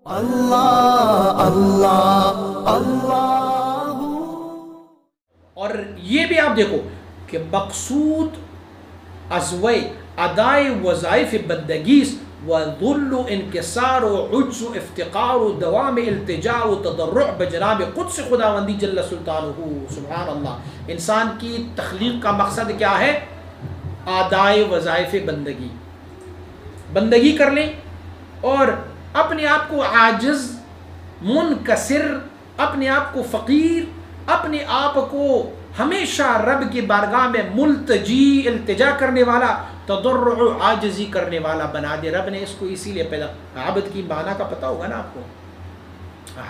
اللہ اللہ اللہ۔ اور یہ بھی آپ دیکھو کہ مقصود ازوئے ادائے وظائف بندگیز و ذل و انکسار و عجز و افتقار و دوام التجاء و تضرع بجناب قدس خداوندی جل سلطانہ سبحان اللہ۔ انسان کی تخلیق کا مقصد کیا ہے؟ ادائے وظائف بندگی، بندگی کر لیں اور اپنے آپ کو عاجز، منکسر، اپنے آپ کو فقیر، اپنے آپ کو ہمیشہ رب کی بارگاہ میں ملتجی، التجا کرنے والا، تضرع عاجزی کرنے والا بنا دے۔ رب نے اس کو اسی لیے پیدا۔ عبد کی معنی کا پتہ ہوگا نا آپ کو،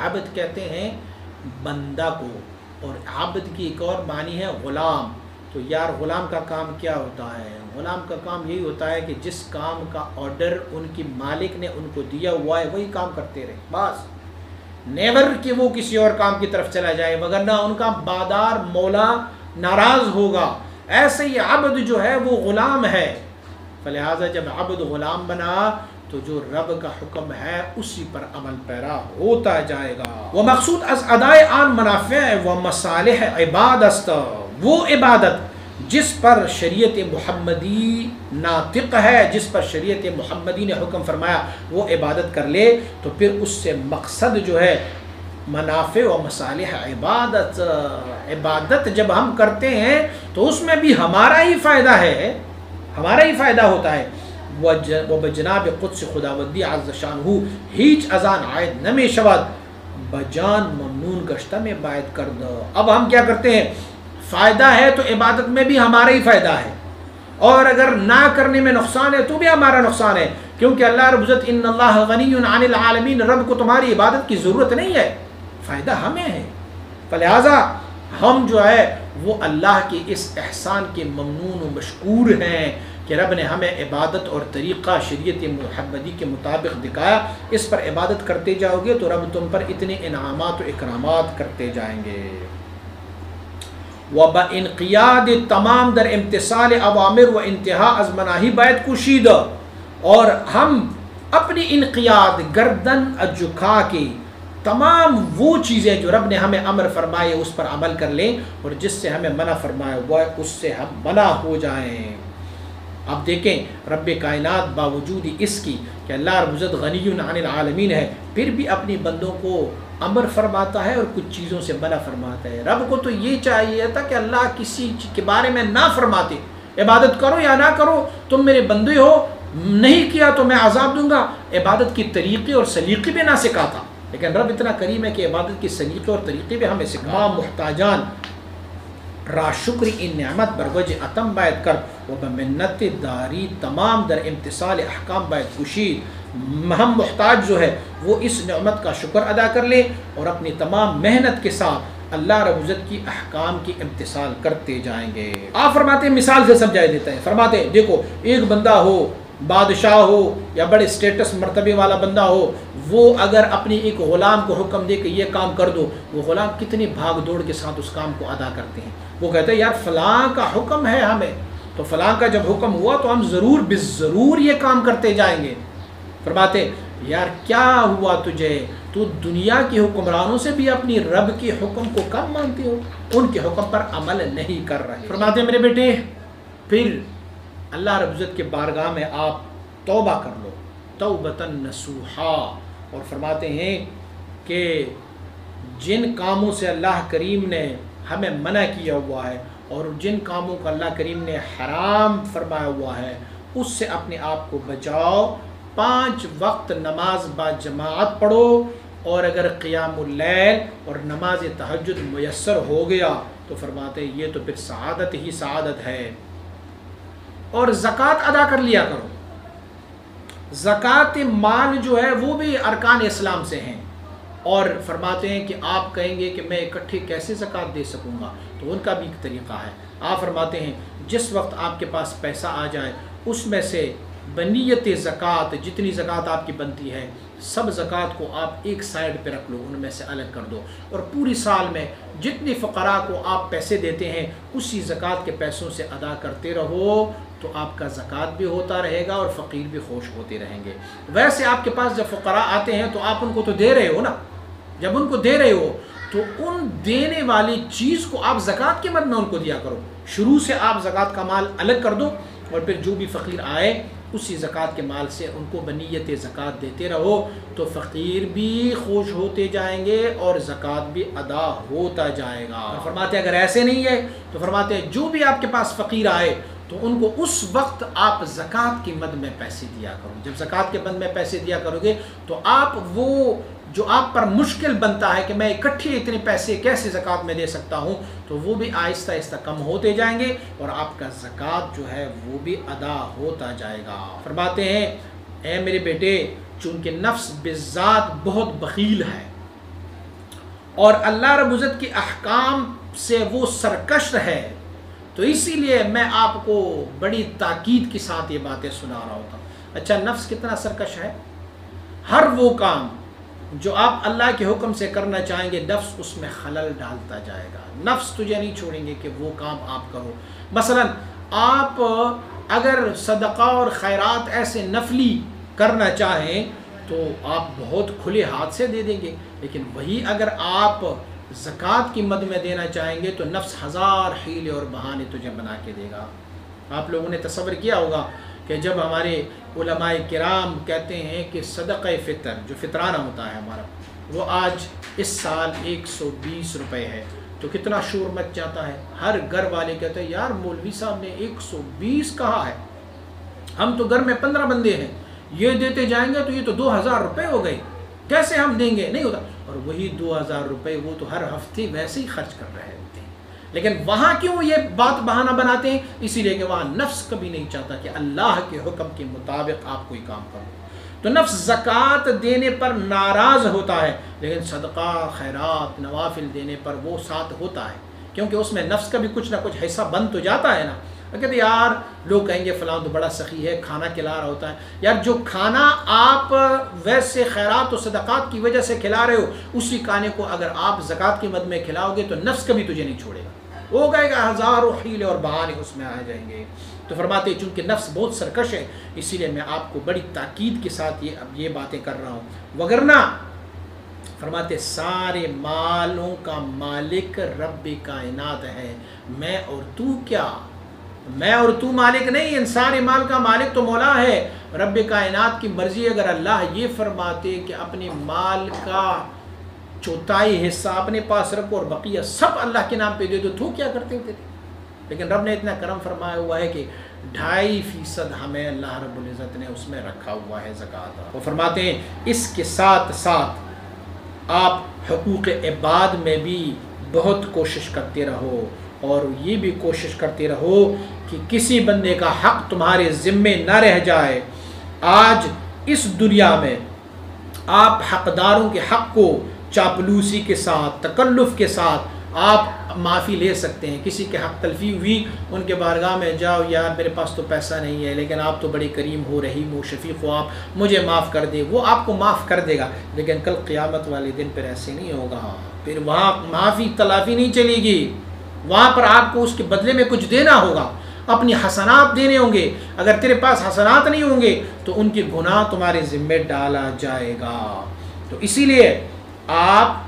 عبد کہتے ہیں بندہ کو، اور عبد کی ایک اور معنی ہے غلام۔ تو یار غلام کا کام کیا ہوتا ہے؟ غلام کا کام یہی ہوتا ہے کہ جس کام کا آرڈر ان کی مالک نے ان کو دیا ہوا ہے وہی کام کرتے رہے، بس نیور کہ وہ کسی اور کام کی طرف چلا جائے، وگرنہ ان کا بادار مولا ناراض ہوگا۔ ایسے ہی عبد جو ہے وہ غلام ہے، فلہذا جب عبد غلام بنا تو جو رب کا حکم ہے اسی پر عمل پیرا ہوتا جائے گا۔ وہ مقصود از ادائے آن منافع و مصالح عباد است، وہ عبادت جس پر شریعت محمدی ناطق ہے، جس پر شریعت محمدی نے حکم فرمایا وہ عبادت کر لے، تو پھر اس سے مقصد جو ہے منافع و مصالح عبادت۔ عبادت جب ہم کرتے ہیں تو اس میں بھی ہمارا ہی فائدہ ہے، ہمارا ہی فائدہ ہوتا ہے۔ وہ بجناب قدس خداوندی عز شانہ ہیچ ازان عائد نمی شود بجان ممنون گشتہ میں باید کر دو۔ اب ہم کیا کرتے ہیں؟ فائدہ ہے تو عبادت میں بھی ہمارا ہی فائدہ ہے، اور اگر نہ کرنے میں نقصان ہے تو بھی ہمارا نقصان ہے، کیونکہ اللہ رب العزت ان اللہ غنی عن العالمین، رب کو تمہاری عبادت کی ضرورت نہیں ہے، فائدہ ہمیں ہے۔ فلہذا ہم جو ہے وہ اللہ کے اس احسان کے ممنون و مشکور ہیں کہ رب نے ہمیں عبادت اور طریقہ شریعت محمدی کے مطابق دکھایا۔ اس پر عبادت کرتے جاؤ گے تو رب تم پر اتنے انعامات و اکرامات کرتے جائیں گے۔ وَبَإِنْقِيَادِ تمام در امتثال اوامر و انتہا از مناہی باید کشید، اور ہم اپنی انقیاد گردن جھکا کے تمام وہ چیزیں جو رب نے ہمیں امر فرمائے اس پر عمل کر لیں، اور جس سے ہمیں منع فرمائے وہ اس سے ہم منع ہو جائیں۔ اب دیکھیں رب کائنات باوجود اس کی کہ اللہ رب العزت غنی عن العالمین ہے، پھر بھی اپنی بندوں کو امر فرماتا ہے اور کچھ چیزوں سے منع فرماتا ہے۔ رب کو تو یہ چاہیے تھا کہ اللہ کسی کے بارے میں نہ فرماتے، عبادت کرو یا نہ کرو تم میرے بندے ہو، نہیں کیا تو میں عذاب دوں گا۔ عبادت کی طریقے اور سلیقے بھی نہ سکھاتا، لیکن رب اتنا کریم ہے کہ عبادت کی سلیقے اور طریقے بھی ہمیں سکھا۔ محتاجان را شکر ان نعمت بروج اتم باید کر، و بمنت داری تمام در امتثال احکام باید کشید۔ ہم محتاج جو ہے وہ اس نعمت کا شکر ادا کر لے اور اپنی تمام محنت کے ساتھ اللہ رب العزت کی احکام کی امتثال کرتے جائیں گے۔ آپ فرماتے ہیں مثال سے سمجھا دیتا ہے، فرماتے ہیں دیکھو ایک بندہ ہو، بادشاہ ہو یا بڑے سٹیٹس مرتبے والا بندہ ہو، وہ اگر اپنی ایک غلام کو حکم دے کہ یہ کام کر دو، وہ غلام کتنی بھاگ دوڑ کے ساتھ اس کام کو ادا کرتے ہیں۔ وہ کہتے ہیں یار فلاں کا حکم ہے ہمیں، تو فلاں کا جب حکم ہوا تو ہم ضرور بالضرور یہ کام کرتے جائیں گے۔ فرماتے یار کیا ہوا تجھے، تو دنیا کے حکمرانوں سے بھی اپنی رب کے حکم کو کم مانتے ہو، ان کے حکم پر عمل نہیں کر رہے۔ فرماتے میرے بیٹے پھر اللہ رب العزت کے بارگاہ میں آپ توبہ کر لو، توبۃ نصوحا، اور فرماتے ہیں کہ جن کاموں سے اللہ کریم نے ہمیں منع کیا ہوا ہے اور جن کاموں کو اللہ کریم نے حرام فرمایا ہوا ہے اس سے اپنے آپ کو بچاؤ۔ 5 وقت نماز با جماعت پڑھو، اور اگر قیام اللیل اور نماز تہجد میسر ہو گیا تو فرماتے ہیں یہ تو پھر سعادت ہی سعادت ہے۔ اور زکوٰۃ ادا کر لیا کرو، زکوٰۃ مال جو ہے وہ بھی ارکان اسلام سے ہیں، اور فرماتے ہیں کہ آپ کہیں گے کہ میں اکٹھے کیسے زکوٰۃ دے سکوں گا، تو ان کا بھی ایک طریقہ ہے۔ آپ فرماتے ہیں جس وقت آپ کے پاس پیسہ آ جائے اس میں سے بنیت زکوٰۃ، جتنی زکوٰۃ آپ کی بنتی ہے سب زکوٰۃ کو آپ ایک سائڈ پہ رکھ لو، ان میں سے الگ کر دو، اور پوری سال میں جتنی فقراء کو آپ پیسے دیتے ہیں اسی زکوٰۃ کے پیسوں سے ادا کرتے رہو، تو تو آپ کا زکوٰۃ بھی ہوتا رہے گا اور فقیر بھی خوش ہوتے رہیں گے۔ ویسے آپ کے پاس جب فقراء آتے ہیں تو آپ ان کو تو دے رہے ہو نا، جب ان کو دے رہے ہو تو ان دینے والی چیز کو آپ زکوٰۃ کے مد میں ان کو دیا کرو۔ شروع سے آپ زکوٰۃ کا مال الگ کر دو اور پھر جو بھی فقیر آئے اسی زکوٰۃ کے مال سے ان کو بنیت زکوٰۃ دیتے رہو، تو فقیر بھی خوش ہوتے جائیں گے اور زکوٰۃ بھی ادا ہوتا جائے گا۔ اور فرماتے ہیں اگر ایسے نہیں ہے تو فرماتے ہیں جو بھی آپ کے پاس فقیر آئے تو ان کو اس وقت آپ زکوٰۃ کی مد میں پیسے دیا کرو۔ جب زکوٰۃ کے مد میں پیسے دیا کرو گے تو آپ وہ جو آپ پر مشکل بنتا ہے کہ میں اکٹھے اتنے پیسے کیسے زکوٰۃ میں دے سکتا ہوں، تو وہ بھی آہستہ آہستہ کم ہوتے جائیں گے اور آپ کا زکوٰۃ جو ہے وہ بھی ادا ہوتا جائے گا۔ فرماتے ہیں اے میرے بیٹے، چونکہ نفس بذات بہت بخیل ہے اور اللہ رب العزت کی احکام سے وہ سرکش ہے، تو اسی لیے میں آپ کو بڑی تاکید کے ساتھ یہ باتیں سنا رہا ہوتا ہوں۔ اچھا، نفس کتنا سرکش ہے؟ ہر وہ کام جو آپ اللہ کے حکم سے کرنا چاہیں گے نفس اس میں خلل ڈالتا جائے گا۔ نفس تجھے نہیں چھوڑیں گے کہ وہ کام آپ کرو۔ مثلا آپ اگر صدقہ اور خیرات ایسے نفلی کرنا چاہیں تو آپ بہت کھلے ہاتھ سے دے دیں گے، لیکن وہی اگر آپ زکوٰۃ کی مد میں دینا چاہیں گے تو نفس ہزار حیلے اور بہانے تجھے بنا کے دے گا۔ آپ لوگوں نے تصور کیا ہوگا کہ جب ہمارے علماء کرام کہتے ہیں کہ صدقہ فطر جو فطرانہ ہوتا ہے ہمارا، وہ آج اس سال 120 روپے ہے، تو کتنا شور مچ جاتا ہے۔ ہر گھر والے کہتے ہیں یار مولوی صاحب نے 120 کہا ہے، ہم تو گھر میں 15 بندے ہیں، یہ دیتے جائیں گے تو یہ تو 2000 روپے ہو گئے، کیسے ہم دیں گے؟ نہیں ہوتا۔ اور وہی 2000 روپے وہ تو ہر ہفتے ویسے ہی خرچ کر رہے ہوتے ہیں، لیکن وہاں کیوں یہ بات بہانہ بناتے ہیں؟ اسی لیے کہ وہاں نفس کبھی نہیں چاہتا کہ اللہ کے حکم کے مطابق آپ کوئی کام کرو، تو نفس زکوٰۃ دینے پر ناراض ہوتا ہے، لیکن صدقہ خیرات نوافل دینے پر وہ ساتھ ہوتا ہے، کیونکہ اس میں نفس کا بھی کچھ نہ کچھ حصہ بن تو جاتا ہے نا۔ کہتے یار لوگ کہیں گے فلاں تو بڑا سخی ہے، کھانا کھلا رہا ہوتا ہے، یار جو کھانا آپ ویسے خیرات و صدقات کی وجہ سے کھلا رہے ہو اسی کھانے کو اگر آپ زکوٰۃ کی مد میں کھلاؤ گے تو نفس کبھی تجھے نہیں چھوڑے گا، ہو گئے گا ہزاروں حیلے اور بہانے اس میں آ جائیں گے۔ تو فرماتے ہیں چونکہ نفس بہت سرکش ہے اسی لیے میں آپ کو بڑی تاکید کے ساتھ یہ باتیں کر رہا ہوں، وگرنہ فرماتے سارے مالوں کا مالک رب کائنات ہے، میں اور تو کیا، میں اور تو مالک نہیں، ان سارے مال کا مالک تو مولا ہے رب کائنات کی مرضی۔ اگر اللہ یہ فرماتے کہ اپنے مال کا چوتھائی حصہ اپنے پاس رکھو اور بقیہ سب اللہ کے نام پہ دے دو تو کیا کرتے ہوتے تھے؟ لیکن رب نے اتنا کرم فرمایا ہوا ہے کہ 2.5% ہمیں اللہ رب العزت نے اس میں رکھا ہوا ہے زکوٰۃ۔ وہ فرماتے ہیں اس کے ساتھ ساتھ آپ حقوق عباد میں بھی بہت کوشش کرتے رہو، اور یہ بھی کوشش کرتے رہو کہ کسی بندے کا حق تمہارے ذمے نہ رہ جائے۔ آج اس دنیا میں آپ حقداروں کے حق کو چاپلوسی کے ساتھ تکلف کے ساتھ آپ معافی لے سکتے ہیں۔ کسی کے حق تلفی ہوئی ان کے بارگاہ میں جاؤ، یار میرے پاس تو پیسہ نہیں ہے لیکن آپ تو بڑے کریم ہو، رحیم ہو، شفیق ہو، آپ مجھے معاف کر دے، وہ آپ کو معاف کر دے گا، لیکن کل قیامت والے دن پھر ایسے نہیں ہوگا، پھر وہاں معافی تلافی نہیں چلے گی، وہاں پر آپ کو اس کے بدلے میں کچھ دینا ہوگا، اپنی حسنات دینے ہوں گے۔ اگر تیرے پاس حسنات نہیں ہوں گے تو ان کے گناہ تمہارے ذمے ڈالا جائے گا۔ تو اسی لیے آپ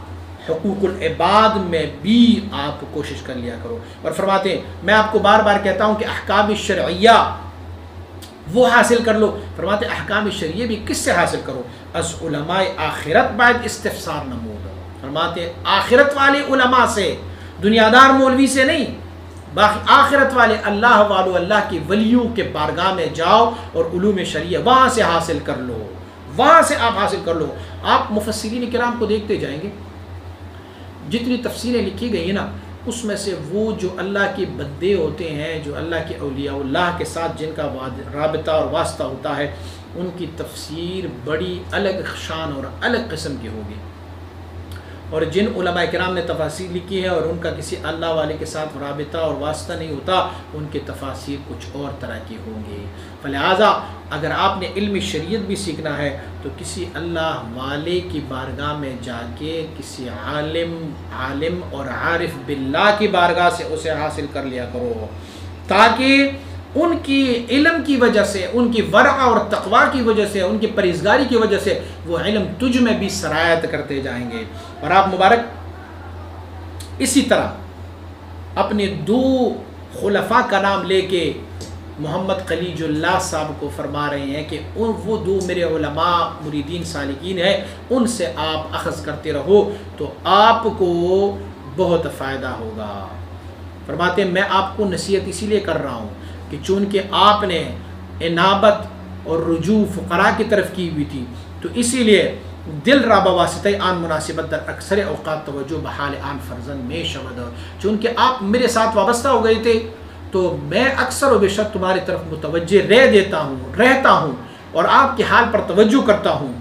حقوق العباد میں بھی آپ کوشش کر لیا کرو۔ اور فرماتے ہیں میں آپ کو بار بار کہتا ہوں کہ احکام شرعیہ وہ حاصل کر لو۔ فرماتے ہیں احکام شرعیہ بھی کس سے حاصل کرو؟ از علماء آخرت بعد استفسار نمود۔ فرماتے ہیں آخرت والے علماء سے، دنیا دار مولوی سے نہیں، باقی آخرت والے اللہ والو، اللہ کے ولیوں کے بارگاہ میں جاؤ اور علوم شرعیہ وہاں سے حاصل کر لو، وہاں سے آپ حاصل کر لو۔ آپ مفسرین کرام کو دیکھتے جائیں گے، جتنی تفسیریں لکھی گئی ہیں نا اس میں سے وہ جو اللہ کے بندے ہوتے ہیں، جو اللہ کے اولیاء اللہ کے ساتھ جن کا رابطہ اور واسطہ ہوتا ہے، ان کی تفسیر بڑی الگ شان اور الگ قسم کی ہوگی، اور جن علماء کرام نے تفاسیر لکھی ہے اور ان کا کسی اللہ والے کے ساتھ رابطہ اور واسطہ نہیں ہوتا، ان کے تفاسیر کچھ اور طرح کی ہوں گے۔ فلہذا اگر آپ نے علم شریعت بھی سیکھنا ہے تو کسی اللہ والے کی بارگاہ میں جا کے کسی عالم اور عارف باللہ کی بارگاہ سے اسے حاصل کر لیا کرو، تاکہ ان کی علم کی وجہ سے، ان کی ورع اور تقوی کی وجہ سے، ان کی پرہیزگاری کی وجہ سے وہ علم تجھ میں بھی سرایت کرتے جائیں گے۔ اور آپ مبارک اسی طرح اپنے 2 خلفاء کا نام لے کے محمد خلیج اللہ صاحب کو فرما رہے ہیں کہ وہ 2 میرے علماء مریدین سالکین ہیں، ان سے آپ اخذ کرتے رہو تو آپ کو بہت فائدہ ہوگا۔ فرماتے ہیں میں آپ کو نصیحت اسی لیے کر رہا ہوں کہ چونکہ آپ نے انابت اور رجوع فقراء کی طرف کی ہوئی تھی تو اسی لیے دل را بواسطہ آن مناسبت در اکثر اوقات توجہ بحال آن فرزند میں شود، چونکہ آپ میرے ساتھ وابستہ ہو گئے تھے تو میں اکثر و بیشتر تمہاری طرف متوجہ رہتا ہوں اور آپ کے حال پر توجہ کرتا ہوں۔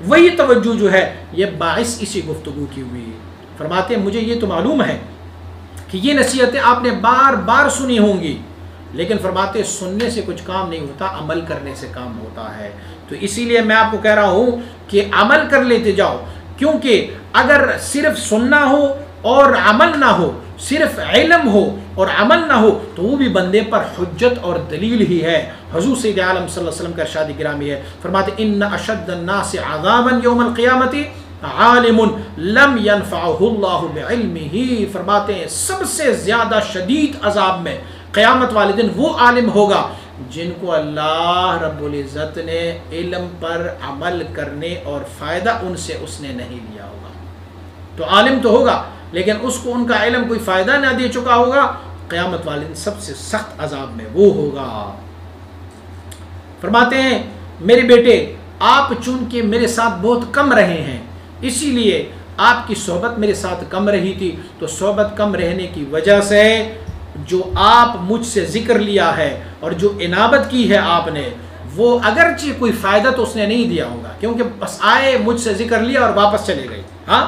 وہی توجہ جو ہے یہ باعث اسی گفتگو کی ہوئی۔ فرماتے ہیں مجھے یہ تو معلوم ہے کہ یہ نصیحتیں آپ نے بار بار سنی ہوں گی، لیکن فرماتے ہیں سننے سے کچھ کام نہیں ہوتا، عمل کرنے سے کام ہوتا ہے۔ تو اسی لیے میں آپ کو کہہ رہا ہوں کہ عمل کر لیتے جاؤ، کیونکہ اگر صرف سننا ہو اور عمل نہ ہو، صرف علم ہو اور عمل نہ ہو تو وہ بھی بندے پر حجت اور دلیل ہی ہے۔ حضور سید عالم صلی اللہ علیہ وسلم کا ارشاد گرامی ہے، فرماتے ان اشد الناس عذابا یوم القیامت عالم لم ينفعه اللہ بعلمہ، فرماتے ہیں سب سے زیادہ شدید عذاب میں قیامت والے دن وہ عالم ہوگا جن کو اللہ رب العزت نے علم پر عمل کرنے اور فائدہ ان سے اس نے نہیں لیا ہوگا۔ تو عالم تو ہوگا لیکن اس کو ان کا علم کوئی فائدہ نہ دے چکا ہوگا، قیامت والے دن سب سے سخت عذاب میں وہ ہوگا۔ فرماتے ہیں میرے بیٹے آپ چونکہ میرے ساتھ بہت کم رہے ہیں، اسی لیے آپ کی صحبت میرے ساتھ کم رہی تھی، تو صحبت کم رہنے کی وجہ سے جو آپ مجھ سے ذکر لیا ہے اور جو انابت کی ہے آپ نے، وہ اگرچہ کوئی فائدہ تو اس نے نہیں دیا ہوگا، کیونکہ بس آئے مجھ سے ذکر لیا اور واپس چلے گئے۔ ہاں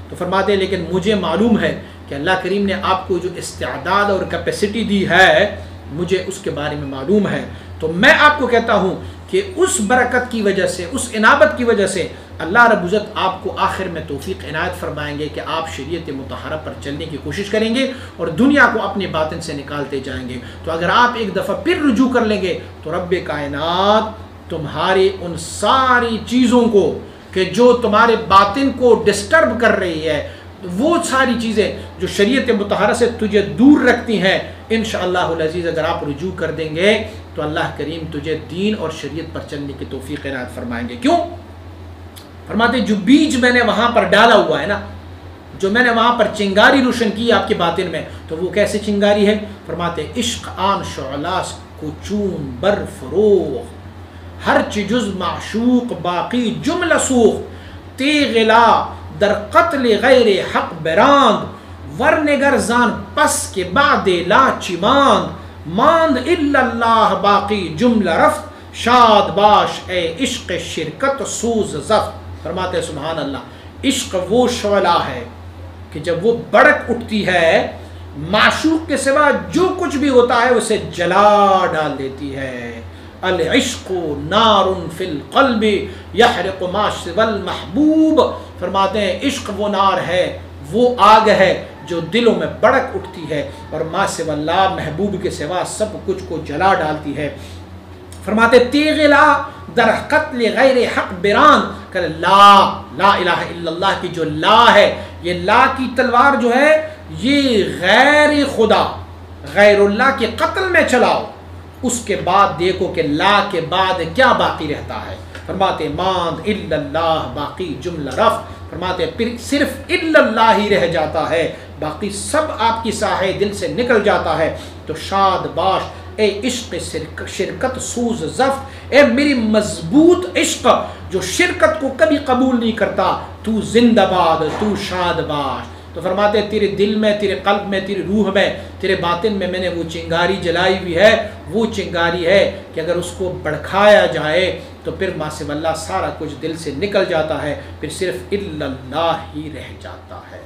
تو فرماتے ہیں لیکن مجھے معلوم ہے کہ اللہ کریم نے آپ کو جو استعداد اور کیپیسٹی دی ہے مجھے اس کے بارے میں معلوم ہے، تو میں آپ کو کہتا ہوں کہ اس برکت کی وجہ سے، اس انابت کی وجہ سے اللہ رب العزت آپ کو آخر میں توفیق عنایت فرمائیں گے کہ آپ شریعت مطہرہ پر چلنے کی کوشش کریں گے اور دنیا کو اپنے باطن سے نکالتے جائیں گے۔ تو اگر آپ ایک دفعہ پھر رجوع کر لیں گے تو رب کائنات تمہاری ان ساری چیزوں کو کہ جو تمہارے باطن کو ڈسٹرب کر رہی ہے، وہ ساری چیزیں جو شریعت مطہرہ سے تجھے دور رکھتی ہیں، انشاءاللہ العزیز اگر آپ رجوع کر دیں گے تو اللہ کریم تجھے دین اور شریعت پر چلنے کی توفیق عنایت فرمائیں گے۔ کیوں؟ فرماتے جو بیج میں نے وہاں پر ڈالا ہوا ہے نا، جو میں نے وہاں پر چنگاری روشن کی آپ کے باطن میں، تو وہ کیسے چنگاری ہے؟ فرماتے عشق آن شعلاس کو چون بر فروغ، ہر جز معشوق باقی جملہ سوخ، تیغ لا در قتل غیر حق براند، ورنگر زان پس کے بعد لا چی ماند الا اللہ باقی جملہ رفت، شاد باش اے عشق شرکت سوز زفت۔ فرماتے ہیں سبحان اللہ، عشق وہ شعلہ ہے کہ جب وہ بڑک اٹھتی ہے معشوق کے سوا جو کچھ بھی ہوتا ہے اسے جلا ڈال دیتی ہے۔ العشق نار فی القلب یحرق ما سوى المحبوب، فرماتے ہیں عشق وہ نار ہے، وہ آگ ہے جو دلوں میں بڑک اٹھتی ہے اور ما سوى اللہ، محبوب کے سوا سب کچھ کو جلا ڈالتی ہے۔ فرماتے تیغ لا در قتل غیر حق بران، کہ لا الہ الا اللہ کی جو لا ہے، یہ لا کی تلوار جو ہے یہ غیر خدا، غیر اللہ کے قتل میں چلاؤ، اس کے بعد دیکھو کہ لا کے بعد کیا باقی رہتا ہے۔ فرماتے ماند الا اللہ باقی جملہ رفت، فرماتے پھر صرف الا اللہ ہی رہ جاتا ہے، باقی سب آپ کی ساحے دل سے نکل جاتا ہے۔ تو شاد باش اے عشق شرکت سوز زفت، اے میری مضبوط عشق جو شرکت کو کبھی قبول نہیں کرتا، تو زندہ باد، تو شاد باش۔ تو فرماتے ہیں تیرے دل میں، تیرے قلب میں، تیرے روح میں، تیرے باطن میں نے وہ چنگاری جلائی ہوئی ہے، وہ چنگاری ہے کہ اگر اس کو بھڑکایا جائے تو پھر ما سوى اللہ سارا کچھ دل سے نکل جاتا ہے، پھر صرف الا اللہ ہی رہ جاتا ہے۔